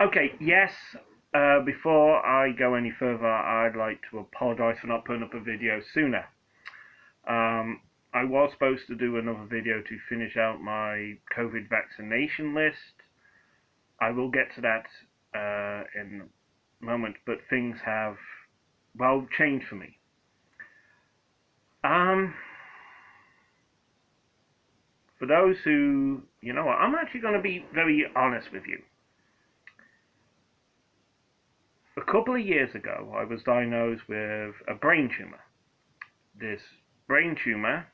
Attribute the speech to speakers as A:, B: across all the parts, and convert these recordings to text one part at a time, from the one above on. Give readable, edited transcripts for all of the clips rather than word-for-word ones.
A: Okay, yes. Before I go any further, I'd like to apologize for not putting up a video sooner. Um, I was supposed to do another video to finish out my COVID vaccination list. I will get to that in a moment, but things have, well, changed for me. Um, for those who, you know what, I'm actually going to be very honest with you. A couple of years ago, I was diagnosed with a brain tumor. This brain tumor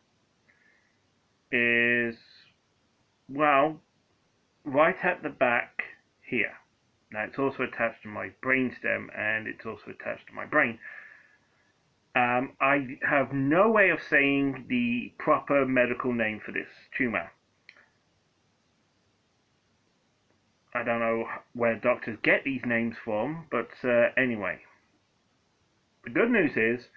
A: is, well, right at the back here. Now, it's also attached to my brainstem and it's also attached to my brain. I have no way of saying the proper medical name for this tumor. I don't know where doctors get these names from, but anyway. The good news is,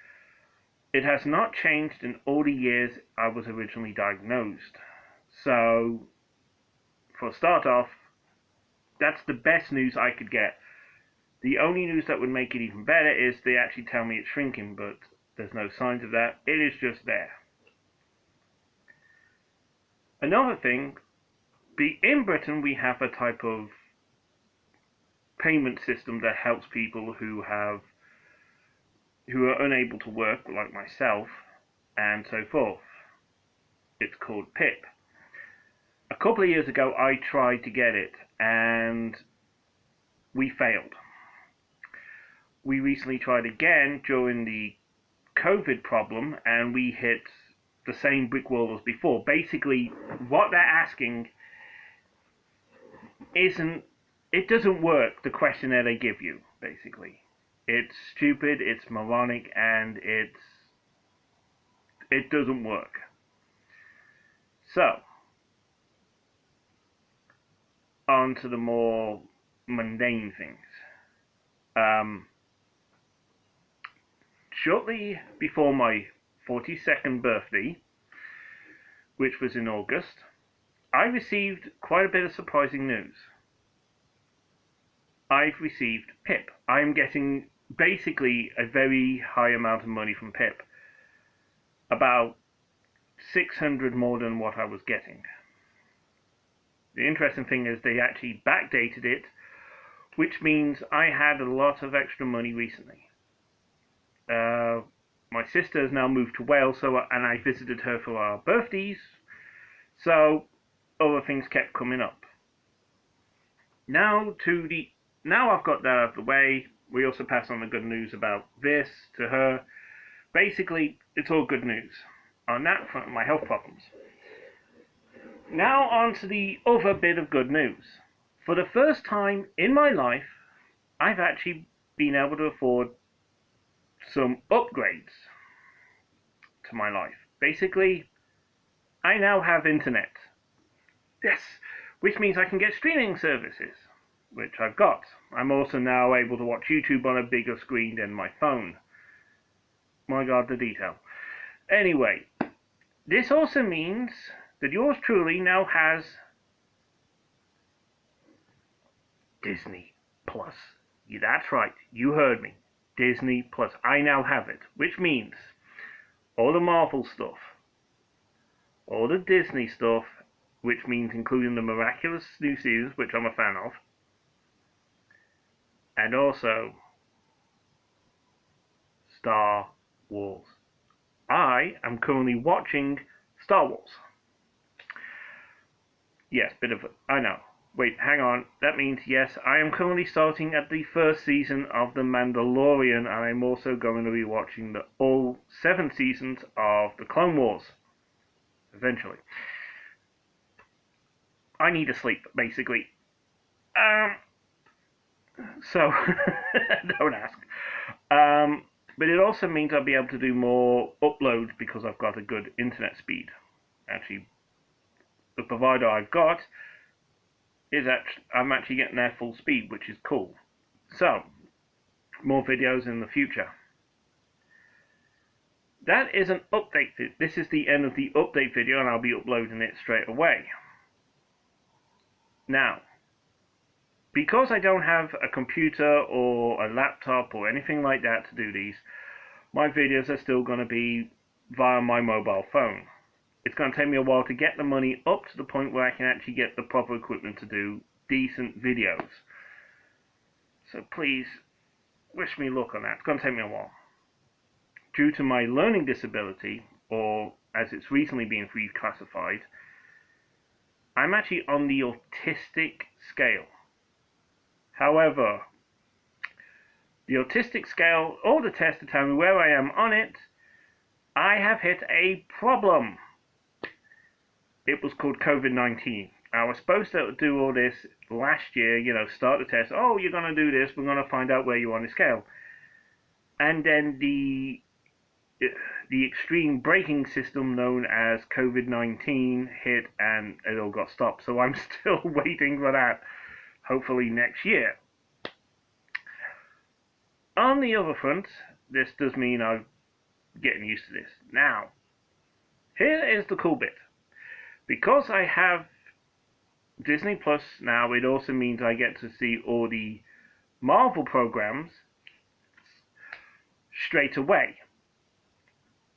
A: it has not changed in all the years I was originally diagnosed. So, for a start off, that's the best news I could get. The only news that would make it even better is they actually tell me it's shrinking, but there's no signs of that. It is just there. Another thing, in Britain we have a type of payment system that helps people who are unable to work, like myself, and so forth. It's called PIP. A couple of years ago I tried to get it and we failed. We recently tried again during the COVID problem and we hit the same brick wall as before. Basically, what they're asking it doesn't work, the questionnaire they give you, basically. It's stupid, it's moronic, and it doesn't work. So, on to the more mundane things. Shortly before my 42nd birthday, which was in August, I received quite a bit of surprising news. I've received PIP. I'm getting basically a very high amount of money from PIP. About 600 more than what I was getting. The interesting thing is they actually backdated it, which means I had a lot of extra money recently. My sister has now moved to Wales, and I visited her for our birthdays, so other things kept coming up. Now I've got that out of the way. We also pass on the good news about this to her. Basically, it's all good news on that front of my health problems. Now on to the other bit of good news. For the first time in my life, I've actually been able to afford some upgrades to my life. Basically, I now have internet. Yes, which means I can get streaming services, which I've got. I'm also now able to watch YouTube on a bigger screen than my phone. My God, the detail. Anyway, this also means that yours truly now has Disney Plus. Yeah, that's right, you heard me. Disney Plus. I now have it, which means all the Marvel stuff, all the Disney stuff, which means including the miraculous new series, which I'm a fan of, and also Star Wars. I am currently watching Star Wars. Yes, I know. Wait, hang on. That means, yes, I am currently starting at the first season of The Mandalorian, and I'm also going to be watching all 7 seasons of The Clone Wars. Eventually. I need to sleep, basically. So, don't ask. But it also means I'll be able to do more uploads because I've got a good internet speed. Actually, the provider I've got I'm actually getting their full speed, which is cool. So, more videos in the future. That is an update. This is the end of the update video, and I'll be uploading it straight away. Now, because I don't have a computer or a laptop or anything like that to do these, my videos are still going to be via my mobile phone. It's going to take me a while to get the money up to the point where I can actually get the proper equipment to do decent videos. So please, wish me luck on that. It's going to take me a while. Due to my learning disability, or as it's recently been reclassified, I'm actually on the autistic scale. However, the autistic scale, all the tests to tell me where I am on it, I have hit a problem. It was called COVID-19. I was supposed to do all this last year, start the test. Oh, you're going to do this. We're going to find out where you're on the scale. And then the extreme braking system known as COVID-19 hit and it all got stopped. So I'm still waiting for that, hopefully next year. On the other front, this does mean I'm getting used to this. Now, here is the cool bit. Because I have Disney Plus now, it also means I get to see all the Marvel programs straight away.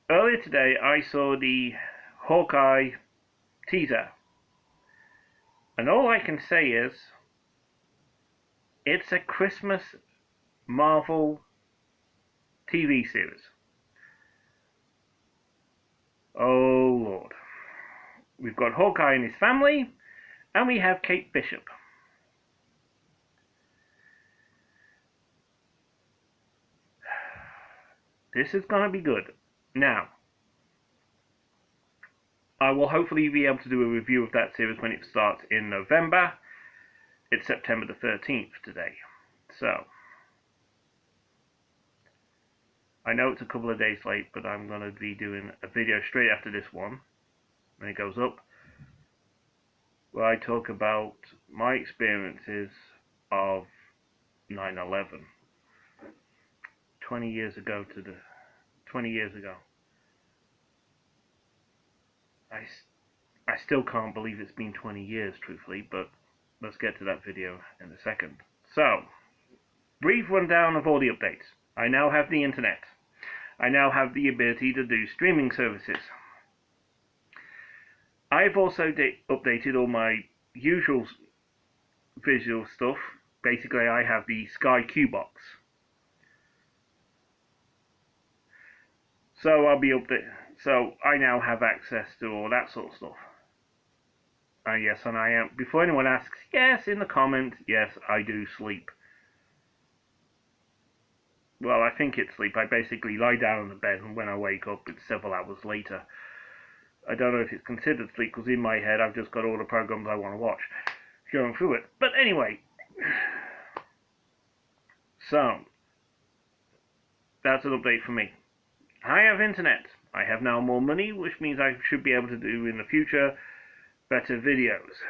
A: Earlier today, I saw the Hawkeye teaser. And all I can say is, it's a Christmas Marvel TV series. Oh Lord. We've got Hawkeye and his family, and we have Kate Bishop. This is going to be good. Now, I will hopefully be able to do a review of that series when it starts in November. It's September the 13th today. So, I know it's a couple of days late, but I'm going to be doing a video straight after this one, when it goes up, where I talk about my experiences of 9/11. 20 years ago. I still can't believe it's been 20 years, truthfully, but let's get to that video in a second. So, brief rundown of all the updates. I now have the internet. I now have the ability to do streaming services. I've also updated all my usual visual stuff. Basically, I have the Sky Q box. So So I now have access to all that sort of stuff. Yes, and I am. Before anyone asks, yes, in the comments, yes, I do sleep. Well, I think it's sleep. I basically lie down on the bed, and when I wake up, it's several hours later. I don't know if it's considered sleep, because in my head, I've just got all the programs I want to watch going through it. But anyway, so that's an update for me. I have internet. I have now more money, which means I should be able to do in the future better videos.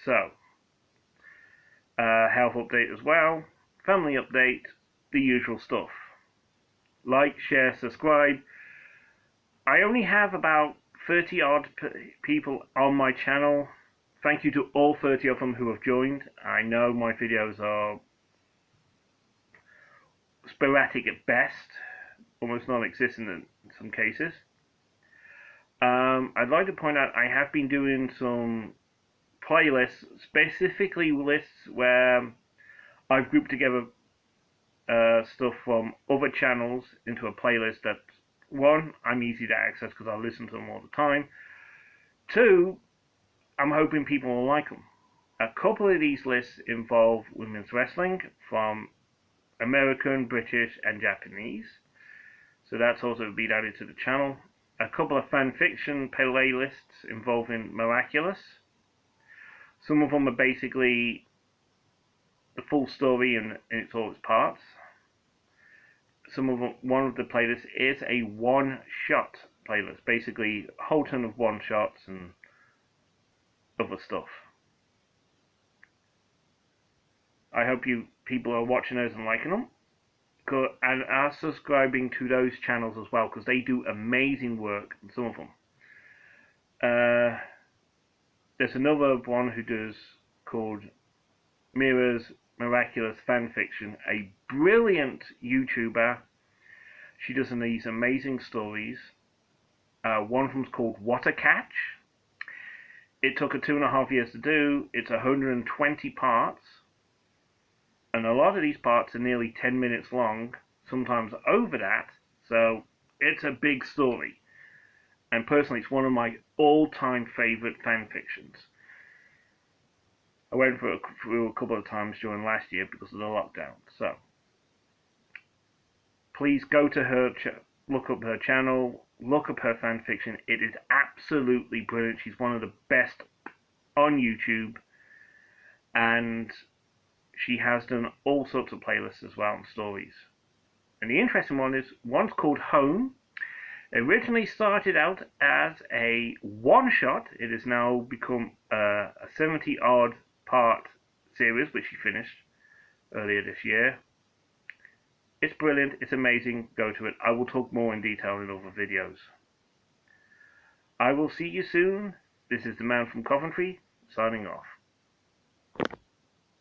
A: So, health update as well, family update, the usual stuff. Like, share, subscribe. I only have about 30 odd people on my channel. Thank you to all 30 of them who have joined. I know my videos are sporadic at best, almost non-existent in some cases. I'd like to point out I have been doing some playlists, specifically lists where I've grouped together stuff from other channels into a playlist that, one, I'm easy to access because I listen to them all the time. Two, I'm hoping people will like them. A couple of these lists involve women's wrestling from American, British, and Japanese. So that's also been added to the channel. A couple of fan fiction playlists involving Miraculous. Some of them are basically the full story in all its parts. One of the playlists is a one-shot playlist, basically a whole ton of one-shots and other stuff. I hope you people are watching those and liking them, and are subscribing to those channels as well, because they do amazing work, some of them. There's another one who does called Mira's Miraculous Fanfiction, a brilliant YouTuber. She does these amazing stories. One of them's called What a Catch. It took her 2.5 years to do. It's 120 parts. And a lot of these parts are nearly 10 minutes long, sometimes over that. So it's a big story. And personally, it's one of my all-time favorite fan fictions. I went through a couple of times during last year because of the lockdown. So please go to her, look up her channel, look up her fan fiction. It is absolutely brilliant. She's one of the best on YouTube, and she has done all sorts of playlists as well and stories. And the interesting one is one's called Home. It originally started out as a one-shot. It has now become a 70-odd part series, which she finished earlier this year. It's brilliant. It's amazing. Go to it. I will talk more in detail in other videos. I will see you soon. This is the man from Coventry, signing off.